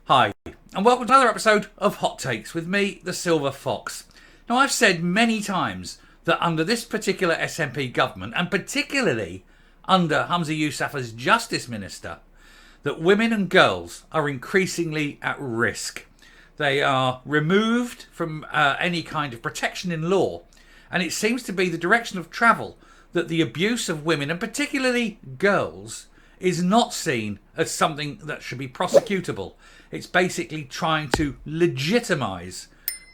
Hi, and welcome to another episode of Hot Takes with me, the Silver Fox. Now, I've said many times that under this particular SNP government, and particularly under Humza Yousaf as Justice Minister, that women and girls are increasingly at risk. They are removed from any kind of protection in law, and it seems to be the direction of travel that the abuse of women, and particularly girls, is not seen as something that should be prosecutable. It's basically trying to legitimise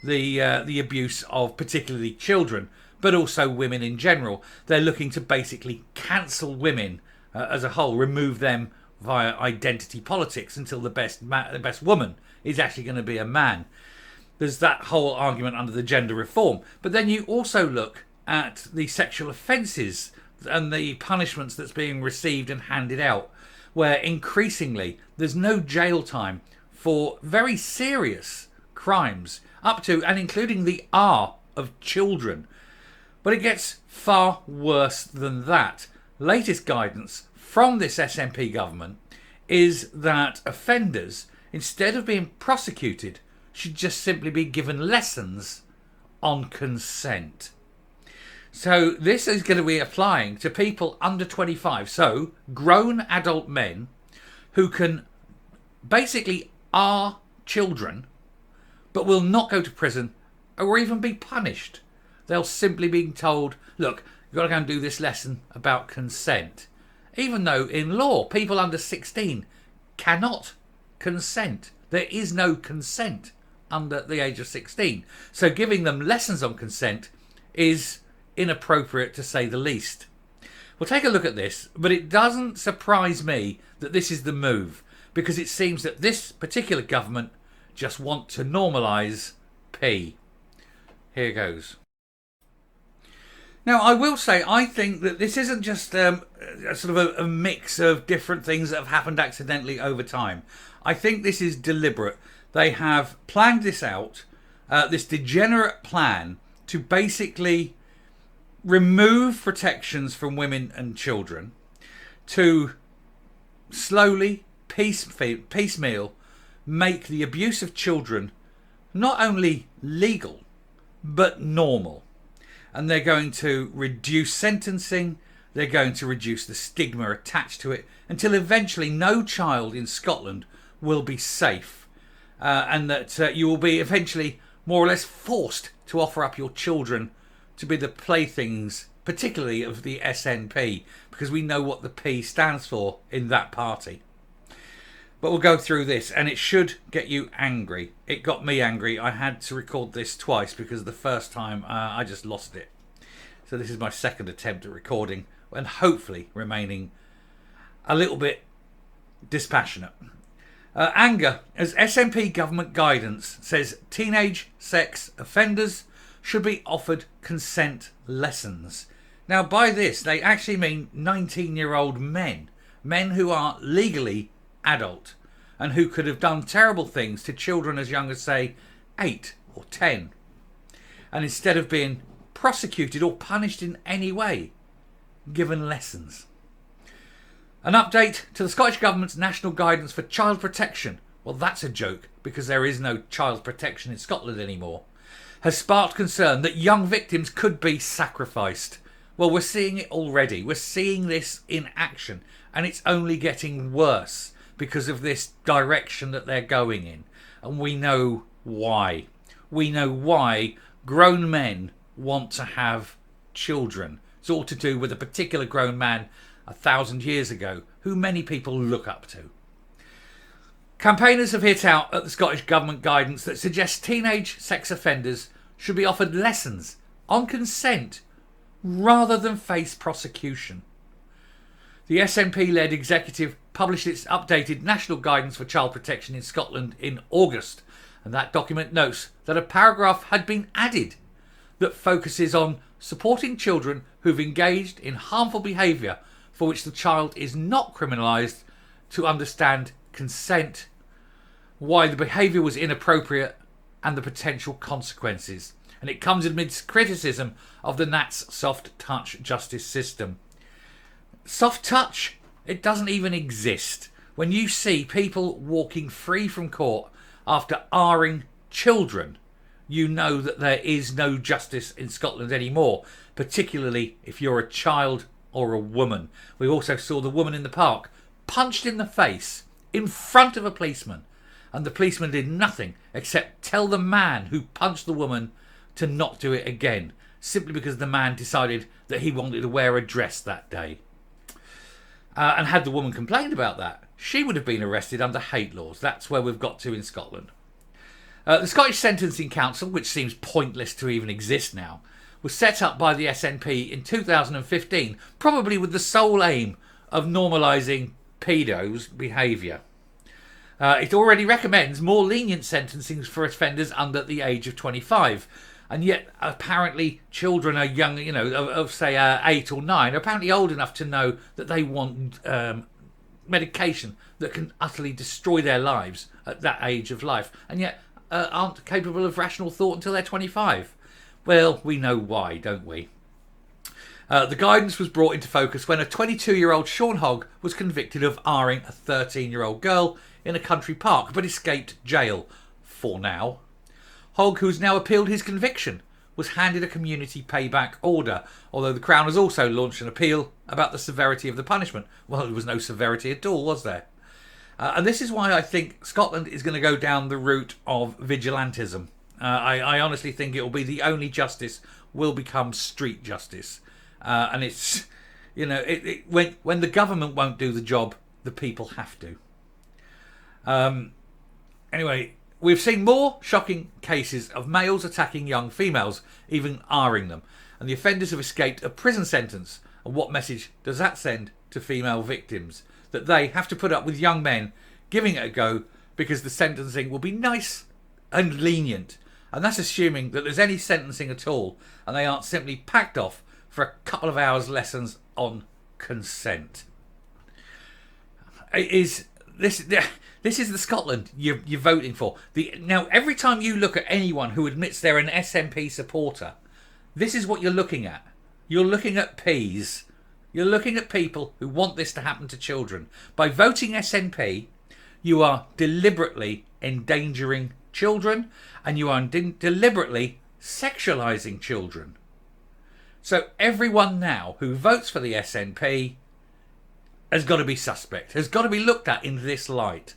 the abuse of particularly children, but also women in general. They're looking to basically cancel women as a whole, remove them via identity politics until the best woman is actually going to be a man. There's that whole argument under the gender reform. But then you also look at the sexual offences and the punishments that's being received and handed out, where increasingly there's no jail time for very serious crimes, up to and including the R of children. But it gets far worse than that. Latest guidance from this SNP government is that offenders, instead of being prosecuted, should just simply be given lessons on consent. So this is going to be applying to people under 25, so grown adult men who can basically are children, but will not go to prison or even be punished. They'll simply be told, look, you've got to go and do this lesson about consent. Even though in law, people under 16 cannot consent. There is no consent under the age of 16. So giving them lessons on consent is inappropriate, to say the least. We'll take a look at this, but it doesn't surprise me that this is the move, because it seems that this particular government just want to normalise P. Here goes. Now, I will say, I think that this isn't just a sort of a mix of different things that have happened accidentally over time. I think this is deliberate. They have planned this out, this degenerate plan to basically remove protections from women and children, to slowly, piecemeal, make the abuse of children not only legal, but normal. And they're going to reduce sentencing, they're going to reduce the stigma attached to it, until eventually no child in Scotland will be safe. And that you will be eventually more or less forced to offer up your children to be the playthings, particularly of the SNP, because we know what the P stands for in that party. But we'll go through this, and it should get you angry. It got me angry. I had to record this twice because the first time I just lost it. So this is my second attempt at recording, and hopefully remaining a little bit dispassionate. Anger, as SNP government guidance says teenage sex offenders should be offered consent lessons. Now, by this, they actually mean 19-year-old men who are legally adult and who could have done terrible things to children as young as, say, 8 or 10. And instead of being prosecuted or punished in any way, given lessons. An update to the Scottish Government's national guidance for child protection, well, that's a joke because there is no child protection in Scotland anymore, has sparked concern that young victims could be sacrificed. Well, we're seeing it already. We're seeing this in action, and it's only getting worse because of this direction that they're going in. And we know why. We know why grown men want to have children. It's all to do with a particular grown man 1,000 years ago who many people look up to. Campaigners have hit out at the Scottish Government guidance that suggests teenage sex offenders should be offered lessons on consent rather than face prosecution. The SNP-led executive published its updated national guidance for child protection in Scotland in August, and that document notes that a paragraph had been added that focuses on supporting children who've engaged in harmful behaviour for which the child is not criminalised to understand consent, why the behaviour was inappropriate and the potential consequences. And it comes amidst criticism of the Nat's soft touch justice system. Soft touch? It doesn't even exist. When you see people walking free from court after R-ing children, you know that there is no justice in Scotland anymore, particularly if you're a child or a woman. We also saw the woman in the park punched in the face in front of a policeman, and the policeman did nothing except tell the man who punched the woman to not do it again, simply because the man decided that he wanted to wear a dress that day. And had the woman complained about that, she would have been arrested under hate laws. That's where we've got to in Scotland. The Scottish Sentencing Council, which seems pointless to even exist now, was set up by the SNP in 2015, probably with the sole aim of normalising pedos' behaviour. It already recommends more lenient sentencing for offenders under the age of 25. And yet, apparently, children are young, of say 8 or 9, are apparently old enough to know that they want medication that can utterly destroy their lives at that age of life, and yet aren't capable of rational thought until they're 25. Well, we know why, don't we? The guidance was brought into focus when a 22-year-old Sean Hogg was convicted of R-ing a 13-year-old girl in a country park, but escaped jail for now. Hogg, who's now appealed his conviction, was handed a community payback order, although the Crown has also launched an appeal about the severity of the punishment. Well, there was no severity at all, was there? And this is why I think Scotland is going to go down the route of vigilantism. I honestly think it will be the only justice will become street justice. And it's, when the government won't do the job, the people have to. Anyway, we've seen more shocking cases of males attacking young females, even R-ing them. And the offenders have escaped a prison sentence. And what message does that send to female victims? That they have to put up with young men giving it a go because the sentencing will be nice and lenient. And that's assuming that there's any sentencing at all and they aren't simply packed off for a couple of hours lessons on consent. This is the Scotland you're voting for. Now, every time you look at anyone who admits they're an SNP supporter, this is what you're looking at. You're looking at peas. You're looking at people who want this to happen to children. By voting SNP, you are deliberately endangering children and you are deliberately sexualising children. So everyone now who votes for the SNP has got to be suspect, has got to be looked at in this light.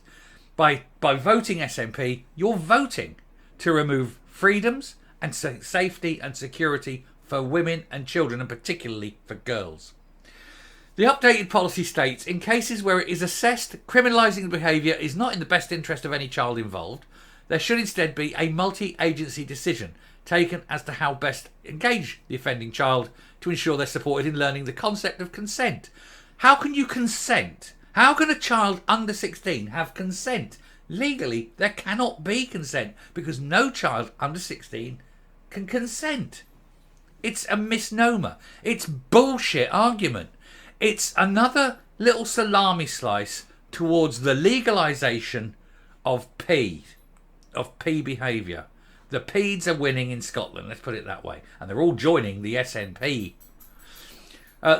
By voting SNP, you're voting to remove freedoms and safety and security for women and children, and particularly for girls. The updated policy states, in cases where it is assessed criminalising the behaviour is not in the best interest of any child involved, there should instead be a multi-agency decision taken as to how best engage the offending child to ensure they're supported in learning the concept of consent. How can you consent? How can a child under 16 have consent? Legally, there cannot be consent because no child under 16 can consent. It's a misnomer. It's bullshit argument. It's another little salami slice towards the legalisation of pee behaviour. The peeds are winning in Scotland, let's put it that way. And they're all joining the SNP.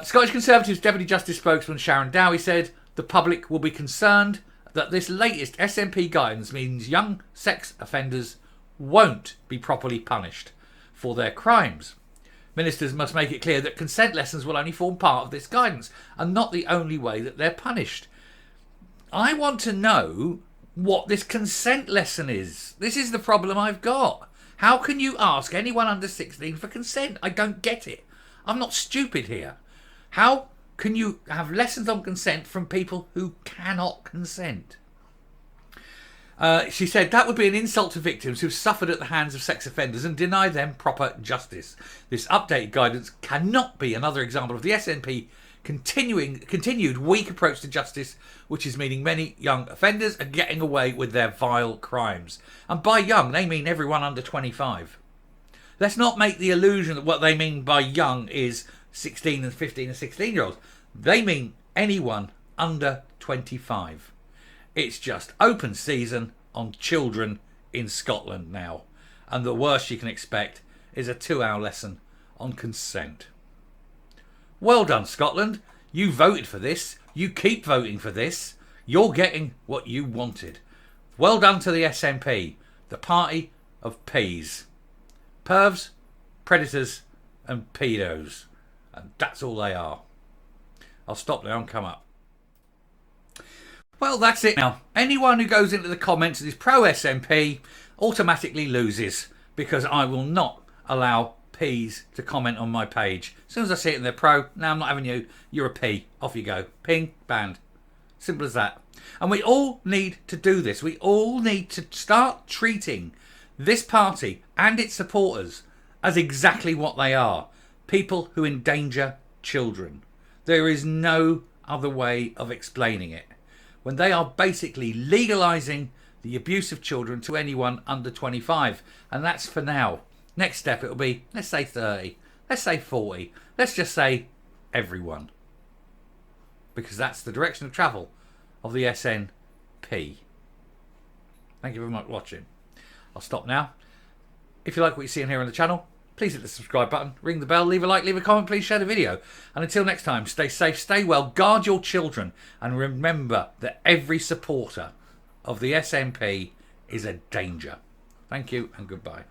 Scottish Conservatives Deputy Justice spokesman Sharon Dowie said, the public will be concerned that this latest SNP guidance means young sex offenders won't be properly punished for their crimes. Ministers must make it clear that consent lessons will only form part of this guidance and not the only way that they're punished. I want to know what this consent lesson is. This is the problem I've got. How can you ask anyone under 16 for consent? I don't get it. I'm not stupid here. How can you have lessons on consent from people who cannot consent? She said that would be an insult to victims who've suffered at the hands of sex offenders and deny them proper justice. This updated guidance cannot be another example of the SNP continued weak approach to justice, which is meaning many young offenders are getting away with their vile crimes. And by young, they mean everyone under 25. Let's not make the illusion that what they mean by young is 16 and 15 and 16-year-olds. They mean anyone under 25. It's just open season on children in Scotland now. And the worst you can expect is a 2-hour lesson on consent. Well done, Scotland. You voted for this. You keep voting for this. You're getting what you wanted. Well done to the SNP, the party of peas. Pervs, predators and pedos. And that's all they are. I'll stop now and come up. Well, that's it now. Anyone who goes into the comments and is pro-SNP automatically loses, because I will not allow P's to comment on my page. As soon as I see it in their pro, no, I'm not having you. You're a P. Off you go. Ping, banned. Simple as that. And we all need to do this. We all need to start treating this party and its supporters as exactly what they are. People who endanger children. There is no other way of explaining it. When they are basically legalising the abuse of children to anyone under 25. And that's for now. Next step, it'll be, let's say 30. Let's say 40. Let's just say everyone. Because that's the direction of travel of the SNP. Thank you very much for watching. I'll stop now. If you like what you see in here on the channel, please hit the subscribe button, ring the bell, leave a like, leave a comment, please share the video. And until next time, stay safe, stay well, guard your children, and remember that every supporter of the SNP is a danger. Thank you and goodbye.